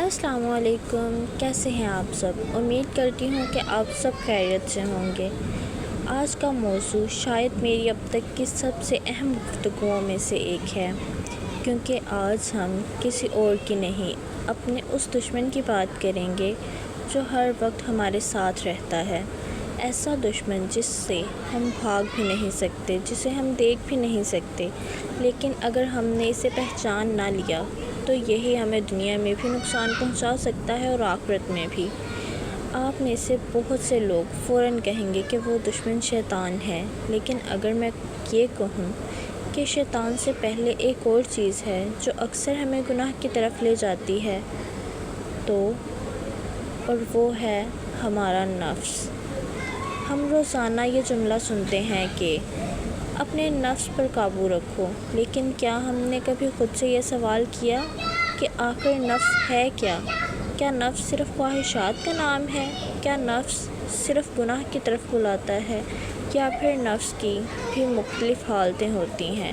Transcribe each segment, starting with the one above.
السلام علیکم، کیسے ہیں آپ سب؟ امید کرتی ہوں کہ آپ سب خیریت سے ہوں گے۔ آج کا موضوع شاید میری اب تک کی سب سے اہم گفتگوؤں میں سے ایک ہے، کیونکہ آج ہم کسی اور کی نہیں اپنے اس دشمن کی بات کریں گے جو ہر وقت ہمارے ساتھ رہتا ہے۔ ایسا دشمن جس سے ہم بھاگ بھی نہیں سکتے، جسے ہم دیکھ بھی نہیں سکتے، لیکن اگر ہم نے اسے پہچان نہ لیا تو یہی ہمیں دنیا میں بھی نقصان پہنچا سکتا ہے اور آخرت میں بھی۔ آپ میں سے بہت سے لوگ فوراً کہیں گے کہ وہ دشمن شیطان ہے، لیکن اگر میں یہ کہوں کہ شیطان سے پہلے ایک اور چیز ہے جو اکثر ہمیں گناہ کی طرف لے جاتی ہے اور وہ ہے ہمارا نفس۔ ہم روزانہ یہ جملہ سنتے ہیں کہ اپنے نفس پر قابو رکھو، لیکن کیا ہم نے کبھی خود سے یہ سوال کیا کہ آخر نفس ہے کیا؟ کیا نفس صرف خواہشات کا نام ہے؟ کیا نفس صرف گناہ کی طرف بلاتا ہے، یا پھر نفس کی بھی مختلف حالتیں ہوتی ہیں؟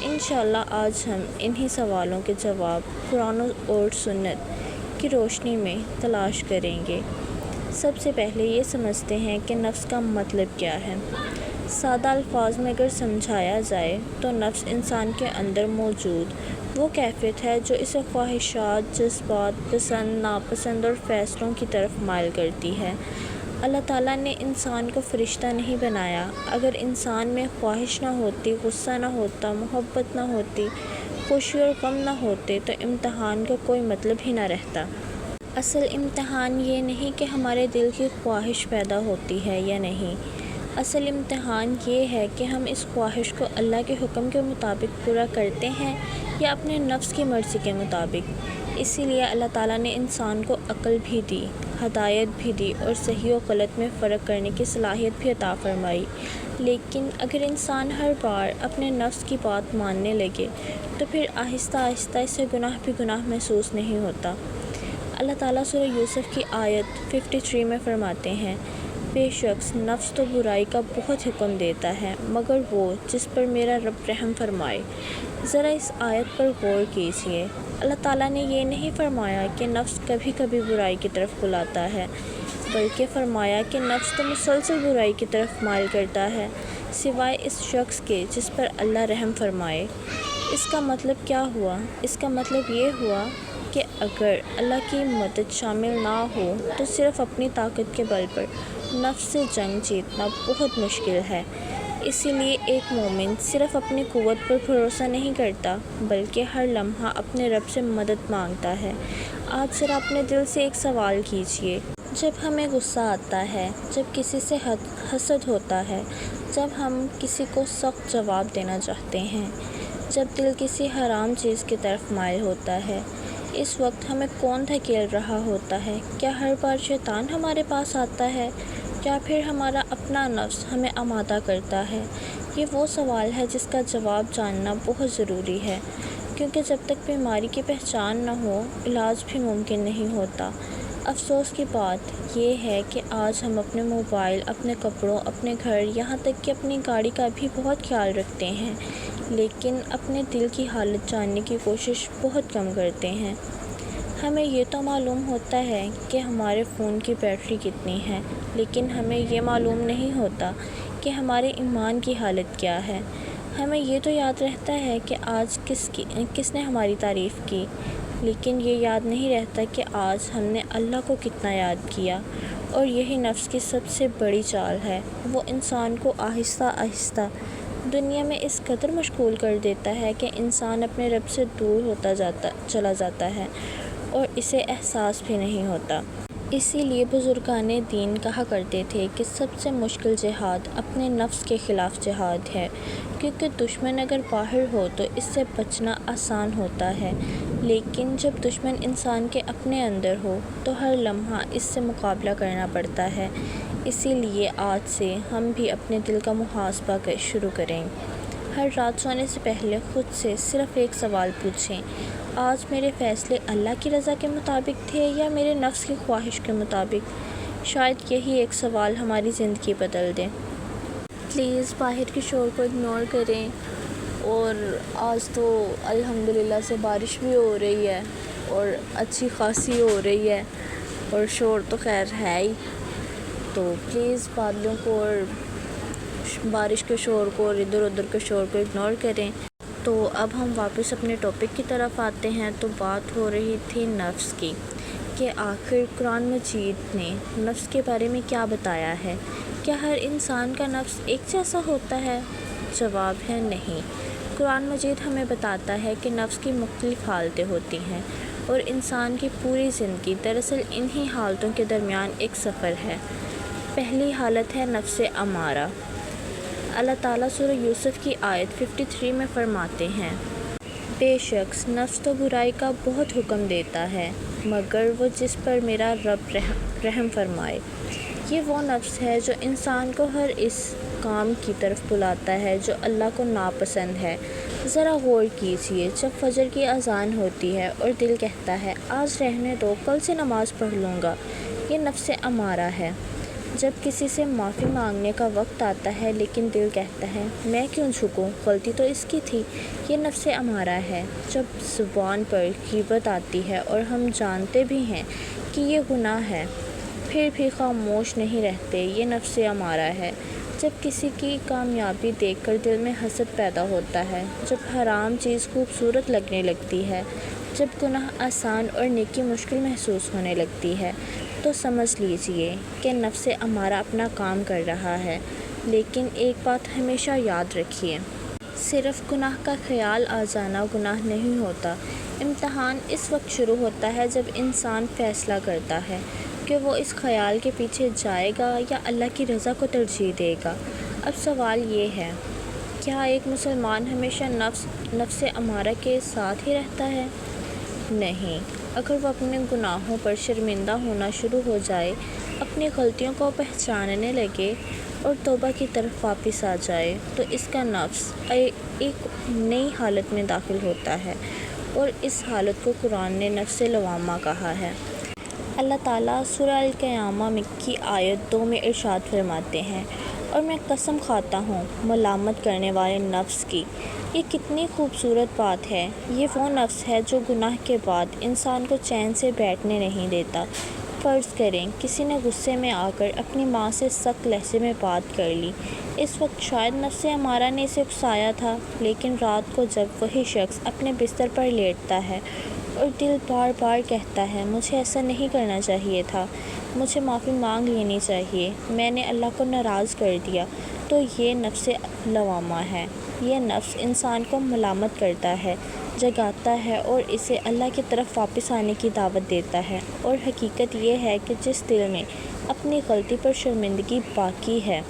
انشاءاللہ آج ہم انہی سوالوں کے جواب قرآن اور سنت کی روشنی میں تلاش کریں گے۔ سب سے پہلے یہ سمجھتے ہیں کہ نفس کا مطلب کیا ہے۔ سادہ الفاظ میں اگر سمجھایا جائے تو نفس انسان کے اندر موجود وہ کیفیت ہے جو اسے خواہشات، جذبات، پسند، ناپسند اور فیصلوں کی طرف مائل کرتی ہے۔ اللہ تعالیٰ نے انسان کو فرشتہ نہیں بنایا۔ اگر انسان میں خواہش نہ ہوتی، غصہ نہ ہوتا، محبت نہ ہوتی، خوشی اور غم نہ ہوتے تو امتحان کا کوئی مطلب ہی نہ رہتا۔ اصل امتحان یہ نہیں کہ ہمارے دل کی خواہش پیدا ہوتی ہے یا نہیں، اصل امتحان یہ ہے کہ ہم اس خواہش کو اللہ کے حکم کے مطابق پورا کرتے ہیں یا اپنے نفس کی مرضی کے مطابق۔ اسی لیے اللہ تعالیٰ نے انسان کو عقل بھی دی، ہدایت بھی دی اور صحیح و غلط میں فرق کرنے کی صلاحیت بھی عطا فرمائی۔ لیکن اگر انسان ہر بار اپنے نفس کی بات ماننے لگے تو پھر آہستہ آہستہ اسے گناہ بھی گناہ محسوس نہیں ہوتا۔ اللہ تعالیٰ سورہ یوسف کی آیت 53 میں فرماتے ہیں، بے شک نفس تو برائی کا بہت حکم دیتا ہے مگر وہ جس پر میرا رب رحم فرمائے۔ ذرا اس آیت پر غور کیجیے۔ اللہ تعالیٰ نے یہ نہیں فرمایا کہ نفس کبھی کبھی برائی کی طرف بلاتا ہے، بلکہ فرمایا کہ نفس تو مسلسل برائی کی طرف مائل کرتا ہے، سوائے اس شخص کے جس پر اللہ رحم فرمائے۔ اس کا مطلب کیا ہوا؟ اس کا مطلب یہ ہوا کہ اگر اللہ کی مدد شامل نہ ہو تو صرف اپنی طاقت کے بل پر نفس سے جنگ جیتنا بہت مشکل ہے۔ اسی لیے ایک مومن صرف اپنی قوت پر بھروسہ نہیں کرتا بلکہ ہر لمحہ اپنے رب سے مدد مانگتا ہے۔ آج ذرا اپنے دل سے ایک سوال کیجیے، جب ہمیں غصہ آتا ہے، جب کسی سے حسد ہوتا ہے، جب ہم کسی کو سخت جواب دینا چاہتے ہیں، جب دل کسی حرام چیز کی طرف مائل ہوتا ہے، اس وقت ہمیں کون دھکیل رہا ہوتا ہے؟ کیا ہر بار شیطان ہمارے پاس آتا ہے یا پھر ہمارا اپنا نفس ہمیں آمادہ کرتا ہے؟ یہ وہ سوال ہے جس کا جواب جاننا بہت ضروری ہے، کیونکہ جب تک بیماری کی پہچان نہ ہو علاج بھی ممکن نہیں ہوتا۔ افسوس کی بات یہ ہے کہ آج ہم اپنے موبائل، اپنے کپڑوں، اپنے گھر، یہاں تک کہ اپنی گاڑی کا بھی بہت خیال رکھتے ہیں، لیکن اپنے دل کی حالت جاننے کی کوشش بہت کم کرتے ہیں۔ ہمیں یہ تو معلوم ہوتا ہے کہ ہمارے فون کی بیٹری کتنی ہے، لیکن ہمیں یہ معلوم نہیں ہوتا کہ ہمارے ایمان کی حالت کیا ہے۔ ہمیں یہ تو یاد رہتا ہے کہ آج کس نے ہماری تعریف کی، لیکن یہ یاد نہیں رہتا کہ آج ہم نے اللہ کو کتنا یاد کیا۔ اور یہی نفس کی سب سے بڑی چال ہے، وہ انسان کو آہستہ آہستہ دنیا میں اس قدر مشغول کر دیتا ہے کہ انسان اپنے رب سے دور ہوتا چلا جاتا ہے اور اسے احساس بھی نہیں ہوتا۔ اسی لیے بزرگان دین کہا کرتے تھے کہ سب سے مشکل جہاد اپنے نفس کے خلاف جہاد ہے، کیونکہ دشمن اگر باہر ہو تو اس سے بچنا آسان ہوتا ہے، لیکن جب دشمن انسان کے اپنے اندر ہو تو ہر لمحہ اس سے مقابلہ کرنا پڑتا ہے۔ اسی لیے آج سے ہم بھی اپنے دل کا محاسبہ شروع کریں۔ ہر رات سونے سے پہلے خود سے صرف ایک سوال پوچھیں، آج میرے فیصلے اللہ کی رضا کے مطابق تھے یا میرے نفس کی خواہش کے مطابق؟ شاید یہی ایک سوال ہماری زندگی بدل دے۔ پلیز باہر کے شور کو اگنور کریں، اور آج تو الحمدللہ سے بارش بھی ہو رہی ہے، اور اچھی خاصی ہو رہی ہے اور شور تو خیر ہے ہی، تو پلیز بادلوں کو اور بارش کے شور کو اور ادھر ادھر کے شور کو اگنور کریں۔ تو اب ہم واپس اپنے ٹاپک کی طرف آتے ہیں۔ تو بات ہو رہی تھی نفس کی، کہ آخر قرآن مجید نے نفس کے بارے میں کیا بتایا ہے؟ کیا ہر انسان کا نفس ایک جیسا ہوتا ہے؟ جواب ہے نہیں۔ قرآن مجید ہمیں بتاتا ہے کہ نفس کی مختلف حالتیں ہوتی ہیں، اور انسان کی پوری زندگی دراصل انہی حالتوں کے درمیان ایک سفر ہے۔ پہلی حالت ہے نفس امارہ۔ اللہ تعالیٰ سورہ یوسف کی آیت 53 میں فرماتے ہیں، بے شک نفس تو برائی کا بہت حکم دیتا ہے مگر وہ جس پر میرا رب رحم فرمائے۔ یہ وہ نفس ہے جو انسان کو ہر اس کام کی طرف بلاتا ہے جو اللہ کو ناپسند ہے۔ ذرا غور کیجئے، جب فجر کی اذان ہوتی ہے اور دل کہتا ہے آج رہنے دو، کل سے نماز پڑھ لوں گا، یہ نفس امارہ ہے۔ جب کسی سے معافی مانگنے کا وقت آتا ہے لیکن دل کہتا ہے میں کیوں جھکوں، غلطی تو اس کی تھی، یہ نفس امارہ ہے۔ جب زبان پر غیبت آتی ہے اور ہم جانتے بھی ہیں کہ یہ گناہ ہے، پھر بھی خاموش نہیں رہتے، یہ نفس امارہ ہے۔ جب کسی کی کامیابی دیکھ کر دل میں حسد پیدا ہوتا ہے، جب حرام چیز خوبصورت لگنے لگتی ہے، جب گناہ آسان اور نیکی مشکل محسوس ہونے لگتی ہے، تو سمجھ لیجئے کہ نفس امارہ اپنا کام کر رہا ہے۔ لیکن ایک بات ہمیشہ یاد رکھیے، صرف گناہ کا خیال آ جانا گناہ نہیں ہوتا۔ امتحان اس وقت شروع ہوتا ہے جب انسان فیصلہ کرتا ہے کہ وہ اس خیال کے پیچھے جائے گا یا اللہ کی رضا کو ترجیح دے گا۔ اب سوال یہ ہے، کیا ایک مسلمان ہمیشہ نفس امارہ کے ساتھ ہی رہتا ہے؟ نہیں۔ اگر وہ اپنے گناہوں پر شرمندہ ہونا شروع ہو جائے، اپنی غلطیوں کو پہچاننے لگے اور توبہ کی طرف واپس آ جائے، تو اس کا نفس ایک نئی حالت میں داخل ہوتا ہے، اور اس حالت کو قرآن نے نفس لوامہ کہا ہے۔ اللہ تعالیٰ سورہ القیامہ کی آیت 2 میں ارشاد فرماتے ہیں، اور میں قسم کھاتا ہوں ملامت کرنے والے نفس کی۔ یہ کتنی خوبصورت بات ہے۔ یہ وہ نفس ہے جو گناہ کے بعد انسان کو چین سے بیٹھنے نہیں دیتا۔ فرض کریں کسی نے غصے میں آ کر اپنی ماں سے سخت لہجے میں بات کر لی، اس وقت شاید نفس امارہ نے اسے اکسایا تھا، لیکن رات کو جب وہی شخص اپنے بستر پر لیٹتا ہے اور دل بار بار کہتا ہے مجھے ایسا نہیں کرنا چاہیے تھا، مجھے معافی مانگ لینی چاہیے، میں نے اللہ کو ناراض کر دیا، تو یہ نفس لوامہ ہے۔ یہ نفس انسان کو ملامت کرتا ہے، جگاتا ہے اور اسے اللہ کی طرف واپس آنے کی دعوت دیتا ہے، اور حقیقت یہ ہے کہ جس دل میں اپنی غلطی پر شرمندگی باقی ہے،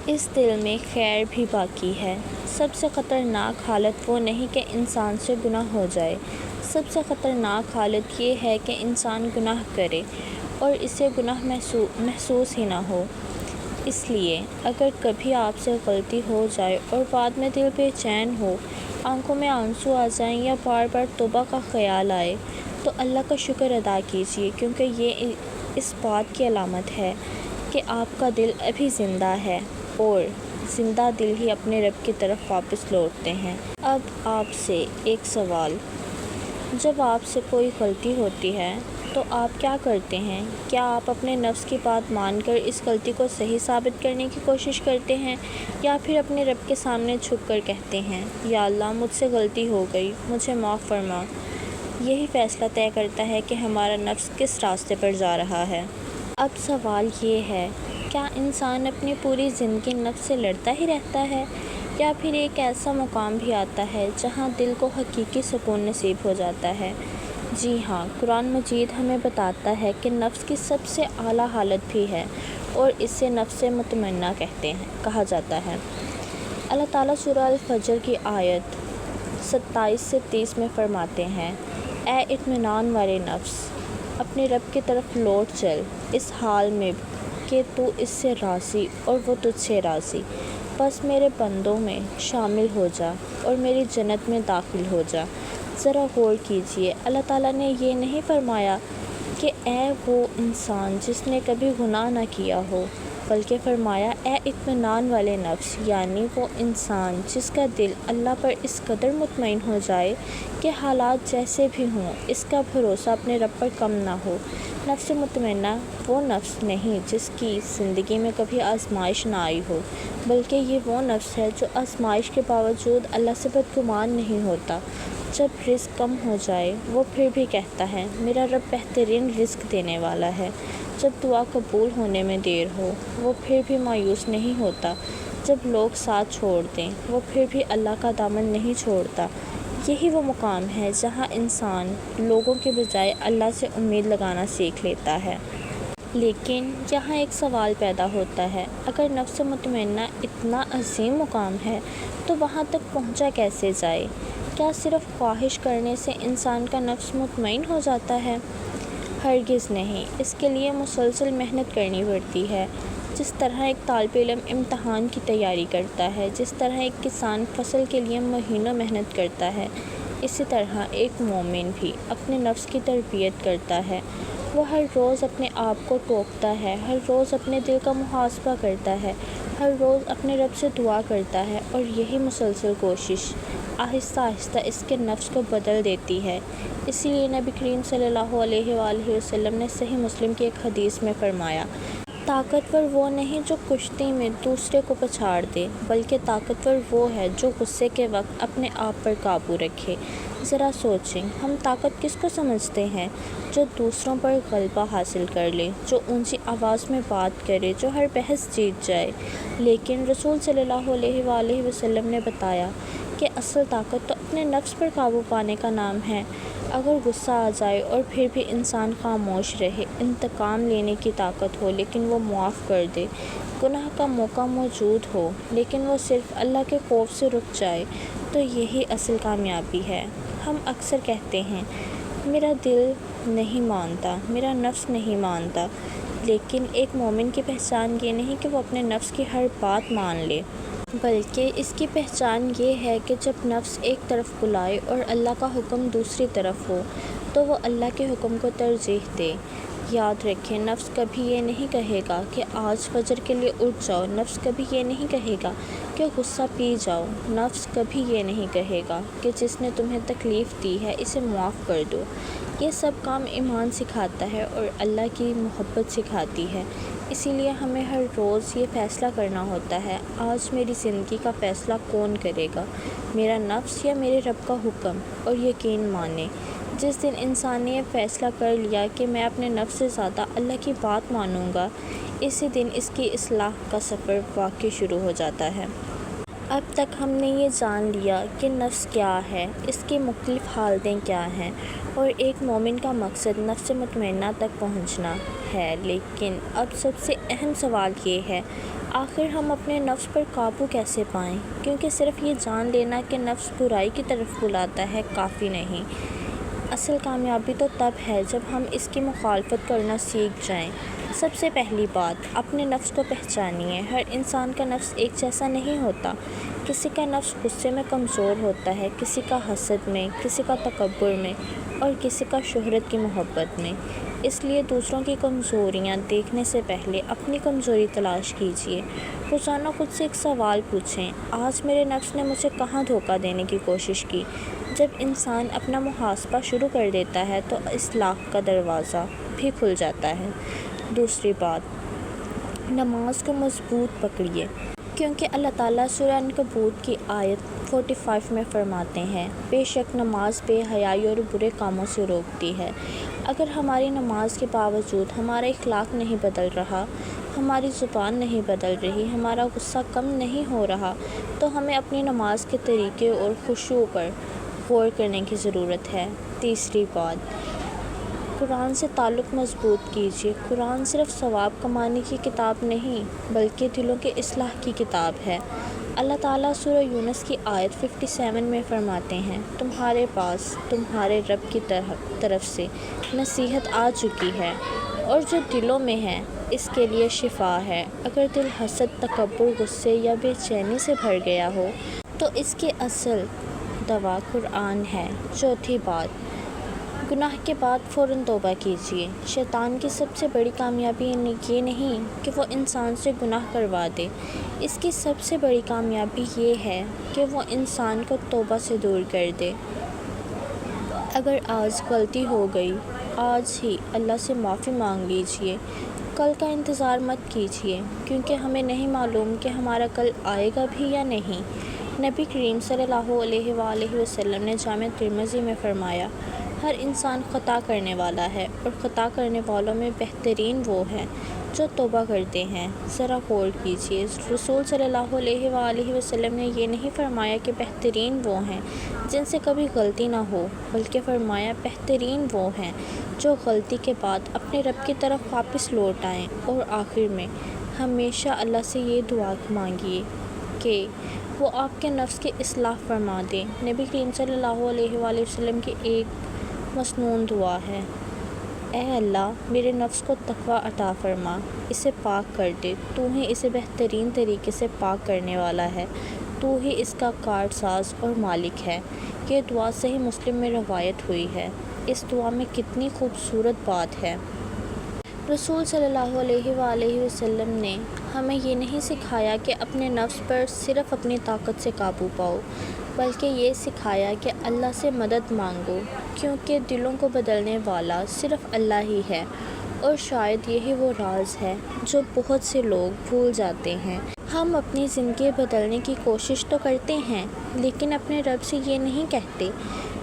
اس دل میں خیر بھی باقی ہے۔ سب سے خطرناک حالت وہ نہیں کہ انسان سے گناہ ہو جائے، سب سے خطرناک حالت یہ ہے کہ انسان گناہ کرے اور اسے گناہ محسوس ہی نہ ہو۔ اس لیے اگر کبھی آپ سے غلطی ہو جائے اور بعد میں دل بے چین ہو، آنکھوں میں آنسو آ جائیں یا بار بار توبہ کا خیال آئے، تو اللہ کا شکر ادا کیجیے، کیونکہ یہ اس بات کی علامت ہے کہ آپ کا دل ابھی زندہ ہے، اور زندہ دل ہی اپنے رب کی طرف واپس لوٹتے ہیں۔ اب آپ سے ایک سوال، جب آپ سے کوئی غلطی ہوتی ہے تو آپ کیا کرتے ہیں؟ کیا آپ اپنے نفس کی بات مان کر اس غلطی کو صحیح ثابت کرنے کی کوشش کرتے ہیں، یا پھر اپنے رب کے سامنے جھک کر کہتے ہیں یا اللہ مجھ سے غلطی ہو گئی، مجھے معاف فرما؟ یہی فیصلہ طے کرتا ہے کہ ہمارا نفس کس راستے پر جا رہا ہے۔ اب سوال یہ ہے، کیا انسان اپنی پوری زندگی نفس سے لڑتا ہی رہتا ہے، یا پھر ایک ایسا مقام بھی آتا ہے جہاں دل کو حقیقی سکون نصیب ہو جاتا ہے؟ جی ہاں، قرآن مجید ہمیں بتاتا ہے کہ نفس کی سب سے اعلیٰ حالت بھی ہے، اور اسے نفس مطمئنہ کہا جاتا ہے۔ اللہ تعالیٰ سورہ الفجر کی آیت 27 سے 30 میں فرماتے ہیں، اے اطمینان والے نفس، اپنے رب کی طرف لوٹ چل، اس حال میں کہ تو اس سے راضی اور وہ تجھ سے راضی، بس میرے بندوں میں شامل ہو جا اور میری جنت میں داخل ہو جا۔ ذرا غور کیجئے، اللہ تعالیٰ نے یہ نہیں فرمایا کہ اے وہ انسان جس نے کبھی گناہ نہ کیا ہو، بلکہ فرمایا اے اطمینان والے نفس، یعنی وہ انسان جس کا دل اللہ پر اس قدر مطمئن ہو جائے کہ حالات جیسے بھی ہوں اس کا بھروسہ اپنے رب پر کم نہ ہو۔ نفس مطمئنہ وہ نفس نہیں جس کی زندگی میں کبھی آزمائش نہ آئی ہو، بلکہ یہ وہ نفس ہے جو آزمائش کے باوجود اللہ سے بدگمان نہیں ہوتا۔ جب رزق کم ہو جائے وہ پھر بھی کہتا ہے میرا رب بہترین رزق دینے والا ہے۔ جب دعا قبول ہونے میں دیر ہو وہ پھر بھی مایوس نہیں ہوتا۔ جب لوگ ساتھ چھوڑ دیں وہ پھر بھی اللہ کا دامن نہیں چھوڑتا۔ یہی وہ مقام ہے جہاں انسان لوگوں کے بجائے اللہ سے امید لگانا سیکھ لیتا ہے۔ لیکن یہاں ایک سوال پیدا ہوتا ہے، اگر نفس مطمئنہ اتنا عظیم مقام ہے تو وہاں تک پہنچا کیسے جائے؟ کیا صرف خواہش کرنے سے انسان کا نفس مطمئن ہو جاتا ہے؟ ہرگز نہیں، اس کے لیے مسلسل محنت کرنی پڑتی ہے۔ جس طرح ایک طالب علم امتحان کی تیاری کرتا ہے، جس طرح ایک کسان فصل کے لیے مہینوں محنت کرتا ہے، اسی طرح ایک مومن بھی اپنے نفس کی تربیت کرتا ہے۔ وہ ہر روز اپنے آپ کو ٹوکتا ہے، ہر روز اپنے دل کا محاسبہ کرتا ہے، ہر روز اپنے رب سے دعا کرتا ہے، اور یہی مسلسل کوشش آہستہ آہستہ اس کے نفس کو بدل دیتی ہے۔ اسی لیے نبی کریم صلی اللہ علیہ وآلہ وسلم نے صحیح مسلم کی ایک حدیث میں فرمایا، طاقتور وہ نہیں جو کشتی میں دوسرے کو پچھاڑ دے، بلکہ طاقتور وہ ہے جو غصے کے وقت اپنے آپ پر قابو رکھے۔ ذرا سوچیں، ہم طاقت کس کو سمجھتے ہیں؟ جو دوسروں پر غلبہ حاصل کر لے، جو اونچی آواز میں بات کرے، جو ہر بحث جیت جائے۔ لیکن رسول صلی اللہ علیہ وآلہ وسلم نے بتایا کہ اصل طاقت تو اپنے نفس پر قابو پانے کا نام ہے۔ اگر غصہ آ جائے اور پھر بھی انسان خاموش رہے، انتقام لینے کی طاقت ہو لیکن وہ معاف کر دے، گناہ کا موقع موجود ہو لیکن وہ صرف اللہ کے خوف سے رک جائے، تو یہی اصل کامیابی ہے۔ ہم اکثر کہتے ہیں میرا دل نہیں مانتا، میرا نفس نہیں مانتا، لیکن ایک مومن کی پہچان یہ نہیں کہ وہ اپنے نفس کی ہر بات مان لے، بلکہ اس کی پہچان یہ ہے کہ جب نفس ایک طرف بلائے اور اللہ کا حکم دوسری طرف ہو تو وہ اللہ کے حکم کو ترجیح دے۔ یاد رکھیں، نفس کبھی یہ نہیں کہے گا کہ آج فجر کے لیے اٹھ جاؤ، نفس کبھی یہ نہیں کہے گا کہ غصہ پی جاؤ، نفس کبھی یہ نہیں کہے گا کہ جس نے تمہیں تکلیف دی ہے اسے معاف کر دو۔ یہ سب کام ایمان سکھاتا ہے اور اللہ کی محبت سکھاتی ہے۔ اسی لیے ہمیں ہر روز یہ فیصلہ کرنا ہوتا ہے، آج میری زندگی کا فیصلہ کون کرے گا، میرا نفس یا میرے رب کا حکم؟ اور یقین مانیں، جس دن انسان نے یہ فیصلہ کر لیا کہ میں اپنے نفس سے زیادہ اللہ کی بات مانوں گا، اسی دن اس کی اصلاح کا سفر واقعی شروع ہو جاتا ہے۔ اب تک ہم نے یہ جان لیا کہ نفس کیا ہے، اس کی مختلف حالتیں کیا ہیں، اور ایک مومن کا مقصد نفس مطمئنہ تک پہنچنا ہے۔ لیکن اب سب سے اہم سوال یہ ہے، آخر ہم اپنے نفس پر قابو کیسے پائیں؟ کیونکہ صرف یہ جان لینا کہ نفس برائی کی طرف بلاتا ہے کافی نہیں۔ اصل کامیابی تو تب ہے جب ہم اس کی مخالفت کرنا سیکھ جائیں۔ سب سے پہلی بات، اپنے نفس کو پہچانیے۔ ہر انسان کا نفس ایک جیسا نہیں ہوتا۔ کسی کا نفس غصے میں کمزور ہوتا ہے، کسی کا حسد میں، کسی کا تکبر میں، اور کسی کا شہرت کی محبت میں۔ اس لیے دوسروں کی کمزوریاں دیکھنے سے پہلے اپنی کمزوری تلاش کیجیے۔ روزانہ خود سے ایک سوال پوچھیں، آج میرے نفس نے مجھے کہاں دھوکہ دینے کی کوشش کی؟ جب انسان اپنا محاسبہ شروع کر دیتا ہے تو اصلاح کا دروازہ بھی کھل جاتا ہے۔ دوسری بات، نماز کو مضبوط پکڑیے، کیونکہ اللہ تعالیٰ سورہ عنکبوت کی آیت 45 میں فرماتے ہیں، بے شک نماز بے حیائی اور برے کاموں سے روکتی ہے۔ اگر ہماری نماز کے باوجود ہمارا اخلاق نہیں بدل رہا، ہماری زبان نہیں بدل رہی، ہمارا غصہ کم نہیں ہو رہا، تو ہمیں اپنی نماز کے طریقے اور خشوع پر غور کرنے کی ضرورت ہے۔ تیسری بات، قرآن سے تعلق مضبوط کیجیے۔ قرآن صرف ثواب کمانے کی کتاب نہیں بلکہ دلوں کے اصلاح کی کتاب ہے۔ اللہ تعالیٰ سورہ یونس کی آیت 57 میں فرماتے ہیں، تمہارے پاس تمہارے رب کی طرف سے نصیحت آ چکی ہے، اور جو دلوں میں ہے اس کے لیے شفا ہے۔ اگر دل حسد، تکبر، غصے یا بے چینی سے بھر گیا ہو تو اس کی اصل دوا قرآن ہے۔ چوتھی بات، گناہ کے بعد فوراً توبہ کیجیے۔ شیطان کی سب سے بڑی کامیابی یہ نہیں کہ وہ انسان سے گناہ کروا دے، اس کی سب سے بڑی کامیابی یہ ہے کہ وہ انسان کو توبہ سے دور کر دے۔ اگر آج غلطی ہو گئی، آج ہی اللہ سے معافی مانگ لیجیے، کل کا انتظار مت کیجیے، کیونکہ ہمیں نہیں معلوم کہ ہمارا کل آئے گا بھی یا نہیں۔ نبی کریم صلی اللہ علیہ وآلہ وسلم نے جامع ترمذی میں فرمایا، ہر انسان خطا کرنے والا ہے، اور خطا کرنے والوں میں بہترین وہ ہیں جو توبہ کرتے ہیں۔ ذرا غور کیجیے، رسول صلی اللہ علیہ وآلہ وسلم نے یہ نہیں فرمایا کہ بہترین وہ ہیں جن سے کبھی غلطی نہ ہو، بلکہ فرمایا بہترین وہ ہیں جو غلطی کے بعد اپنے رب کی طرف واپس لوٹ آئیں۔ اور آخر میں ہمیشہ اللہ سے یہ دعا مانگیے کہ وہ آپ کے نفس کی اصلاح فرما دے۔ نبی کریم صلی اللہ علیہ وآلہ وسلم کی ایک مسنون دعا ہے، اے اللہ میرے نفس کو تقوی عطا فرما، اسے پاک کر دے، تو ہی اسے بہترین طریقے سے پاک کرنے والا ہے، تو ہی اس کا کار ساز اور مالک ہے۔ یہ دعا صحیح مسلم میں روایت ہوئی ہے۔ اس دعا میں کتنی خوبصورت بات ہے۔ رسول صلی اللہ علیہ وآلہ وسلم نے ہمیں یہ نہیں سکھایا کہ اپنے نفس پر صرف اپنی طاقت سے قابو پاؤ، بلکہ یہ سکھایا کہ اللہ سے مدد مانگو، کیونکہ دلوں کو بدلنے والا صرف اللہ ہی ہے، اور شاید یہی وہ راز ہے جو بہت سے لوگ بھول جاتے ہیں۔ ہم اپنی زندگی بدلنے کی کوشش تو کرتے ہیں، لیکن اپنے رب سے یہ نہیں کہتے،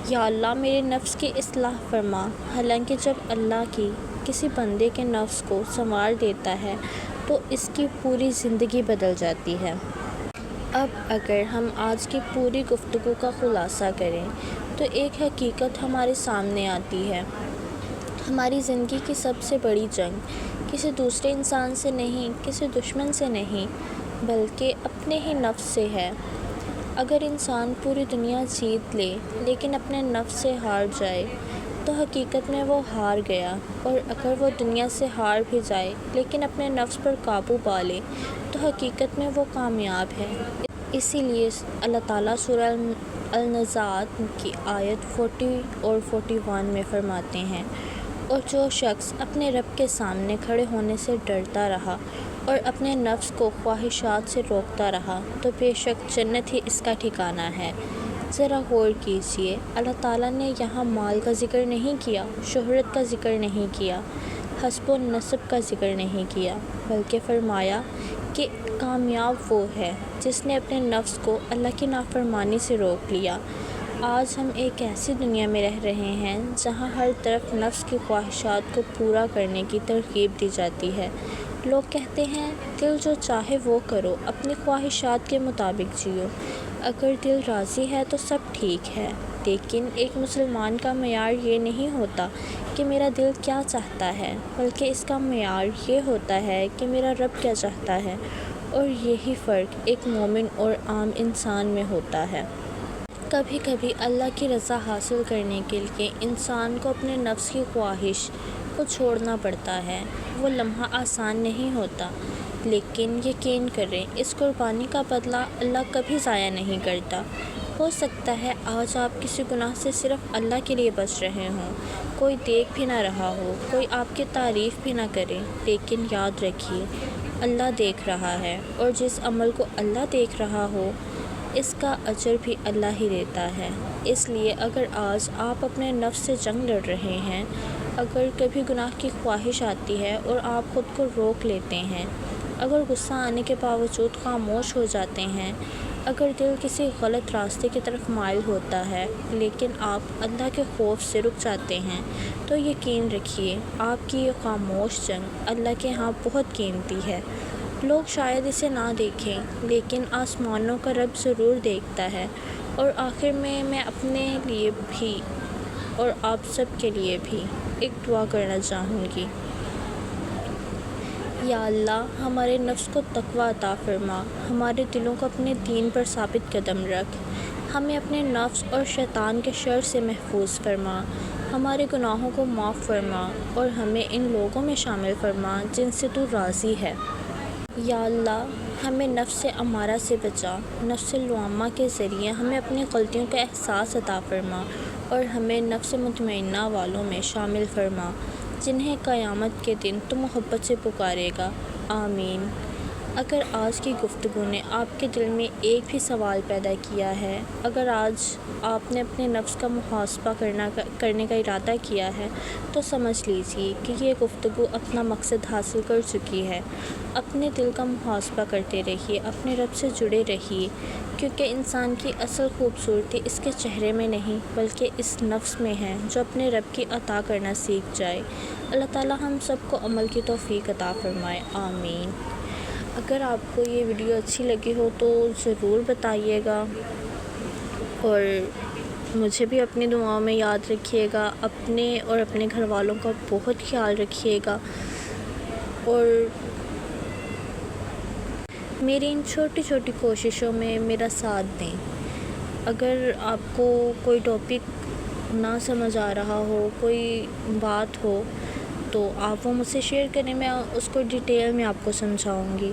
یا اللہ میرے نفس کی اصلاح فرما، حالانکہ جب اللہ کسی بندے کے نفس کو سنوار دیتا ہے تو اس کی پوری زندگی بدل جاتی ہے۔ اب اگر ہم آج کی پوری گفتگو کا خلاصہ کریں تو ایک حقیقت ہمارے سامنے آتی ہے، ہماری زندگی کی سب سے بڑی جنگ کسی دوسرے انسان سے نہیں، کسی دشمن سے نہیں، بلکہ اپنے ہی نفس سے ہے۔ اگر انسان پوری دنیا جیت لے لیکن اپنے نفس سے ہار جائے تو حقیقت میں وہ ہار گیا، اور اگر وہ دنیا سے ہار بھی جائے لیکن اپنے نفس پر قابو پا لے تو حقیقت میں وہ کامیاب ہے۔ اسی لیے اللہ تعالیٰ سورہ النازعات کی آیت 40 اور 41 میں فرماتے ہیں، اور جو شخص اپنے رب کے سامنے کھڑے ہونے سے ڈرتا رہا اور اپنے نفس کو خواہشات سے روکتا رہا تو بے شک جنت ہی اس کا ٹھکانہ ہے۔ ذرا غور کیجیے، اللہ تعالیٰ نے یہاں مال کا ذکر نہیں کیا، شہرت کا ذکر نہیں کیا، حسب و نسب کا ذکر نہیں کیا، بلکہ فرمایا کہ کامیاب وہ ہے جس نے اپنے نفس کو اللہ کی نافرمانی سے روک لیا۔ آج ہم ایک ایسی دنیا میں رہ رہے ہیں جہاں ہر طرف نفس کی خواہشات کو پورا کرنے کی ترغیب دی جاتی ہے۔ لوگ کہتے ہیں دل جو چاہے وہ کرو، اپنی خواہشات کے مطابق جیو، اگر دل راضی ہے تو سب ٹھیک ہے۔ لیکن ایک مسلمان کا معیار یہ نہیں ہوتا کہ میرا دل کیا چاہتا ہے، بلکہ اس کا معیار یہ ہوتا ہے کہ میرا رب کیا چاہتا ہے، اور یہی فرق ایک مومن اور عام انسان میں ہوتا ہے۔ کبھی کبھی اللہ کی رضا حاصل کرنے کے لیے انسان کو اپنے نفس کی خواہش کو چھوڑنا پڑتا ہے۔ وہ لمحہ آسان نہیں ہوتا، لیکن یقین کریں اس قربانی کا بدلہ اللہ کبھی ضائع نہیں کرتا۔ ہو سکتا ہے آج آپ کسی گناہ سے صرف اللہ کے لیے بچ رہے ہوں، کوئی دیکھ بھی نہ رہا ہو، کوئی آپ کی تعریف بھی نہ کرے، لیکن یاد رکھیے اللہ دیکھ رہا ہے، اور جس عمل کو اللہ دیکھ رہا ہو اس کا اجر بھی اللہ ہی دیتا ہے۔ اس لیے اگر آج آپ اپنے نفس سے جنگ لڑ رہے ہیں، اگر کبھی گناہ کی خواہش آتی ہے اور آپ خود کو روک لیتے ہیں، اگر غصہ آنے کے باوجود خاموش ہو جاتے ہیں، اگر دل کسی غلط راستے کی طرف مائل ہوتا ہے لیکن آپ اللہ کے خوف سے رک جاتے ہیں، تو یقین رکھیے آپ کی یہ خاموش جنگ اللہ کے ہاں بہت قیمتی ہے۔ لوگ شاید اسے نہ دیکھیں، لیکن آسمانوں کا رب ضرور دیکھتا ہے۔ اور آخر میں اپنے لیے بھی اور آپ سب کے لیے بھی ایک دعا کرنا چاہوں گی۔ یا اللہ ہمارے نفس کو تقوی عطا فرما، ہمارے دلوں کو اپنے دین پر ثابت قدم رکھ، ہمیں اپنے نفس اور شیطان کے شر سے محفوظ فرما، ہمارے گناہوں کو معاف فرما، اور ہمیں ان لوگوں میں شامل فرما جن سے تو راضی ہے۔ یا اللہ ہمیں نفس امارہ سے بچا، نفس لوامہ کے ذریعے ہمیں اپنی غلطیوں کا احساس عطا فرما، اور ہمیں نفس مطمئنہ والوں میں شامل فرما، جنہیں قیامت کے دن تو محبت سے پکارے گا۔ آمین۔ اگر آج کی گفتگو نے آپ کے دل میں ایک بھی سوال پیدا کیا ہے، اگر آج آپ نے اپنے نفس کا محاسبہ کرنے کا ارادہ کیا ہے، تو سمجھ لیجیے کہ یہ گفتگو اپنا مقصد حاصل کر چکی ہے۔ اپنے دل کا محاسبہ کرتے رہیے، اپنے رب سے جڑے رہیے، کیونکہ انسان کی اصل خوبصورتی اس کے چہرے میں نہیں بلکہ اس نفس میں ہے جو اپنے رب کی عطا کرنا سیکھ جائے۔ اللہ تعالی ہم سب کو عمل کی توفیق عطا فرمائے۔ آمین۔ اگر آپ کو یہ ویڈیو اچھی لگی ہو تو ضرور بتائیے گا، اور مجھے بھی اپنی دعاؤں میں یاد رکھیے گا۔ اپنے اور اپنے گھر والوں کا بہت خیال رکھیے گا، اور میری ان چھوٹی چھوٹی کوششوں میں میرا ساتھ دیں۔ اگر آپ کو کوئی ٹاپک نہ سمجھ آ رہا ہو، کوئی بات ہو، تو آپ وہ مجھ سے شیئر کریں، میں اس کو ڈیٹیل میں آپ کو سمجھاؤں گی،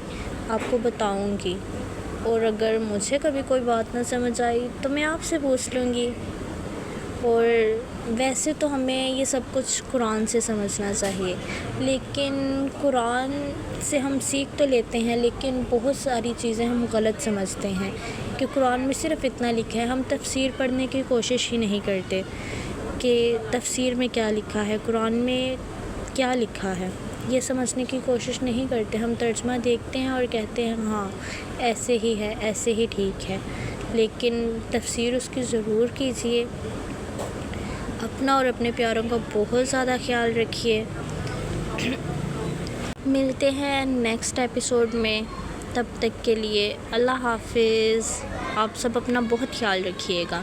آپ کو بتاؤں گی۔ اور اگر مجھے کبھی کوئی بات نہ سمجھ آئی تو میں آپ سے پوچھ لوں گی۔ اور ویسے تو ہمیں یہ سب کچھ قرآن سے سمجھنا چاہیے، لیکن قرآن سے ہم سیکھ تو لیتے ہیں، لیکن بہت ساری چیزیں ہم غلط سمجھتے ہیں کہ قرآن میں صرف اتنا لکھا ہے۔ ہم تفسیر پڑھنے کی کوشش ہی نہیں کرتے کہ تفسیر میں کیا لکھا ہے، قرآن میں کیا لکھا ہے، یہ سمجھنے کی کوشش نہیں کرتے۔ ہم ترجمہ دیکھتے ہیں اور کہتے ہیں ہاں ایسے ہی ہے، ایسے ہی ٹھیک ہے، لیکن تفسیر اس کی ضرور کیجیے۔ اپنا اور اپنے پیاروں کا بہت زیادہ خیال رکھیے۔ ملتے ہیں نیکسٹ ایپیسوڈ میں، تب تک کے لیے اللہ حافظ۔ آپ سب اپنا بہت خیال رکھیے گا۔